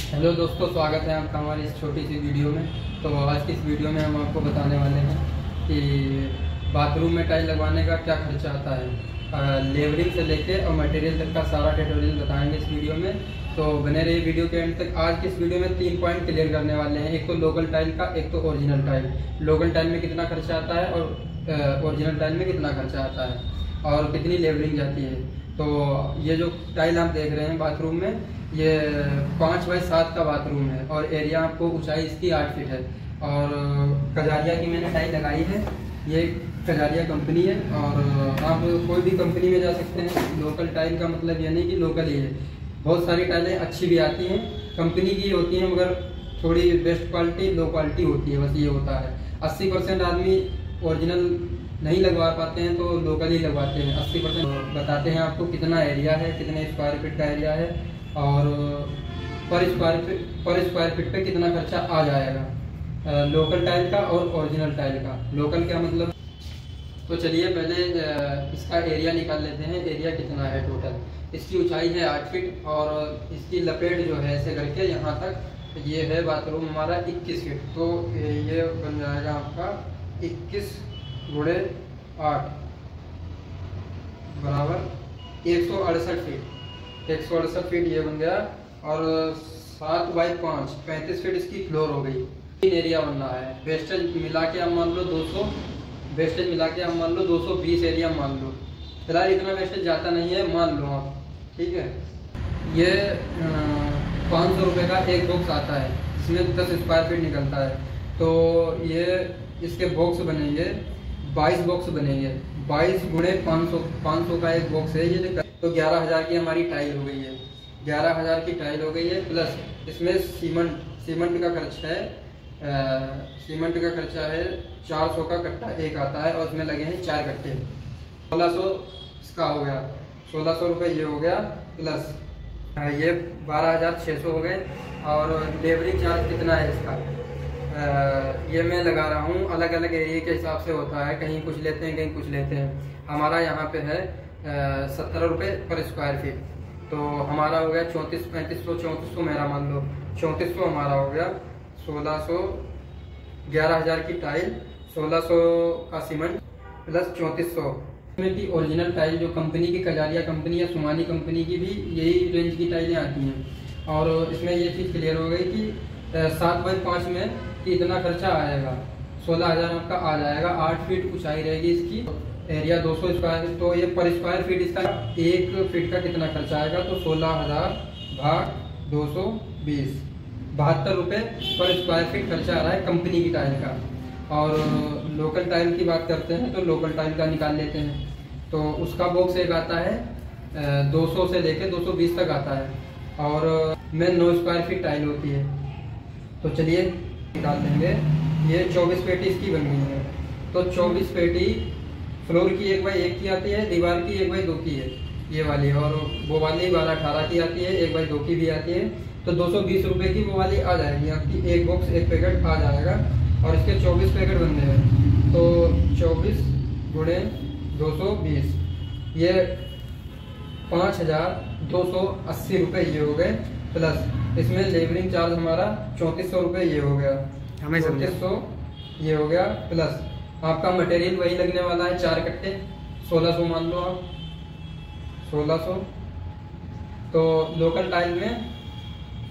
Hello दोस्तों, स्वागत है आपका हमारी इस छोटी सी वीडियो में। तो आज की इस वीडियो में हम आपको बताने वाले हैं कि बाथरूम में टाइल लगवाने का क्या खर्चा आता है। लेबरिंग से लेके और मटेरियल तक का सारा ट्यूटोरियल बताएंगे इस वीडियो में। तो बने रहिए वीडियो के एंड तक। आज की इस वीडियो में 3 पॉइंट क्लियर करने वाले हैं। एक तो लोकल टाइल का, एक तो ओरिजिनल टाइल। लोकल टाइल में कितना खर्चा आता है और ओरिजिनल टाइल में कितना खर्चा आता है और कितनी लेबरिंग जाती है। तो ये जो टाइल आप देख रहे हैं बाथरूम में, ये 5 बाई 7 का बाथरूम है और एरिया आपको ऊंचाई इसकी 8 फीट है। और कजारिया की मैंने टाइल लगाई है। ये कजारिया कंपनी है और आप कोई भी कंपनी में जा सकते हैं। लोकल टाइल का मतलब ये नहीं कि लोकल ही है। बहुत सारी टाइलें अच्छी भी आती हैं, कंपनी की होती हैं, मगर थोड़ी बेस्ट क्वालिटी लो क्वालिटी होती है, बस ये होता है। 80% आदमी ओरिजिनल नहीं लगवा पाते हैं तो लोकल ही लगवाते हैं। 80% बताते हैं आपको कितना एरिया है, कितने स्क्वायर फीट का एरिया है और पर स्क्वायर फीट पे कितना खर्चा आ जाएगा लोकल टाइल का और ओरिजिनल टाइल का। लोकल क्या मतलब, तो चलिए पहले इसका एरिया निकाल लेते हैं। एरिया कितना है टोटल। इसकी ऊंचाई है 8 फीट और इसकी लपेट जो है ऐसे करके यहाँ तक ये है बाथरूम हमारा 21 फीट। तो ये बन जाएगा आपका 21 × 8 बराबर 168 फीट। 168 फीट ये बन गया और 7 बाई 5 35 फीट इसकी फ्लोर हो गई। 3 एरिया बन रहा है। वेस्टेज मिला के आप मान लो 200, वेस्टेज मिला के आप मान लो 220 एरिया मान लो। फिलहाल इतना वेस्टेज जाता नहीं है, मान लो आप, ठीक है। ये 500 रुपये का एक बॉक्स आता है, इसमें 10 स्क्वायर फीट निकलता है। तो ये इसके बॉक्स बनेंगे 22 बॉक्स बनेंगे। 22 × 500 का एक बॉक्स है ये। तो 11,000 की हमारी टाइल हो गई है। 11,000 की टाइल हो गई है, प्लस इसमें सीमेंट का खर्चा है। सीमेंट का खर्चा है 400 का कट्टा एक आता है और इसमें लगे हैं 4 कट्टे। 1600 इसका हो गया। 1600 रुपये ये हो गया, प्लस ये 12,600 हो गए। और लेबरिंग चार्ज कितना है इसका, ये मैं लगा रहा हूँ अलग अलग एरिया के हिसाब से होता है। कहीं कुछ लेते हैं, कहीं कुछ लेते हैं। हमारा यहाँ पे है 17 रुपये पर स्क्वायर फीट। तो हमारा हो गया 3400 मेरा मान लो 3400 हमारा हो गया। 1600 11,000 की टाइल, 1600 का सीमेंट प्लस 3400 की ओरिजिनल टाइल। जो कंपनी की कजारिया कंपनी या सुमानी कंपनी की भी यही रेंज की टाइलें आती हैं। और इसमें ये चीज़ क्लियर हो गई कि 7 बाई 5 में कि इतना खर्चा आएगा। 16,000 आपका आ जाएगा। 8 फीट ऊंचाई रहेगी इसकी, एरिया 200 स्क्वायर। तो ये पर स्क्वायर फीट इसका 1 फीट का कितना खर्चा आएगा, तो 16,000 भाग 220 72 रुपये पर स्क्वायर फीट खर्चा आ रहा है कंपनी की टाइल का। और लोकल टाइल की बात करते हैं तो लोकल टाइल का निकाल लेते हैं। तो उसका बॉक्स एक आता है 200 से लेके 220 तक आता है और में 9 स्क्वायर फीट टाइल होती है। तो चलिए निकाल देंगे। ये 24 पेटी इसकी बन गई है। तो 24 पेटी फ्लोर की 1 बाई 1 की आती है, दीवार की 1 बाई 2 की है ये वाली, और वो वाली 12-18 की आती है, 1 बाई 2 की भी आती है। तो 220 रुपये की वो वाली आ जाएगी आपकी। एक बॉक्स एक पैकेट आ जाएगा और इसके 24 पैकेट बनने हैं। तो 24 × 220 ये 5,280 रुपये ये हो गए। प्लस इसमें लेबरिंग चार्ज हमारा 3400 रुपये ये हो गया। 3400 ये हो गया। प्लस आपका मटेरियल वही लगने वाला है 4 कट्टे, 1600 मान लो आप, 1600। तो लोकल टाइल में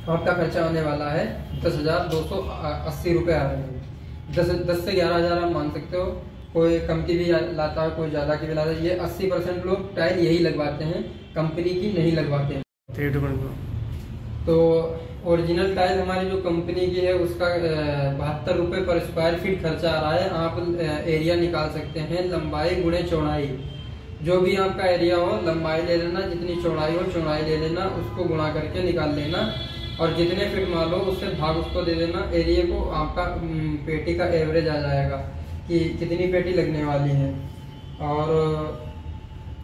आपका खर्चा आने वाला है 10,280 रुपये आ रहे हैं। 10 से 11,000 आप मान सकते हो। कोई कम की भी लाता है, कोई ज़्यादा की भी लाता है। ये 80% लोग टाइल यही लगवाते हैं, कंपनी की नहीं लगवाते हैं। तो ओरिजिनल टाइल हमारी जो कंपनी की है उसका 72 रुपये पर स्क्वायर फीट खर्चा आ रहा है। आप एरिया निकाल सकते हैं लंबाई × चौड़ाई। जो भी आपका एरिया हो लंबाई ले लेना, जितनी चौड़ाई हो चौड़ाई ले लेना, उसको गुणा करके निकाल लेना और जितने फीट मान लो उससे भाग उसको दे देना। एरिया को आपका पेटी का एवरेज आ जाएगा कि कितनी पेटी लगने वाली है। और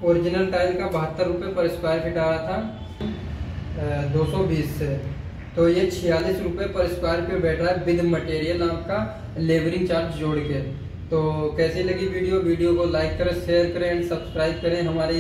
ओरिजिनल टाइल का 72 रुपये पर स्क्वायर फीट आ रहा था 220 से। तो ये 46 रुपये पर स्क्वायर फीट बैठ रहा है विद मटेरियल आपका लेबरिंग चार्ज जोड़ के। तो कैसी लगी वीडियो को लाइक करें, शेयर करें एंड सब्सक्राइब करें हमारे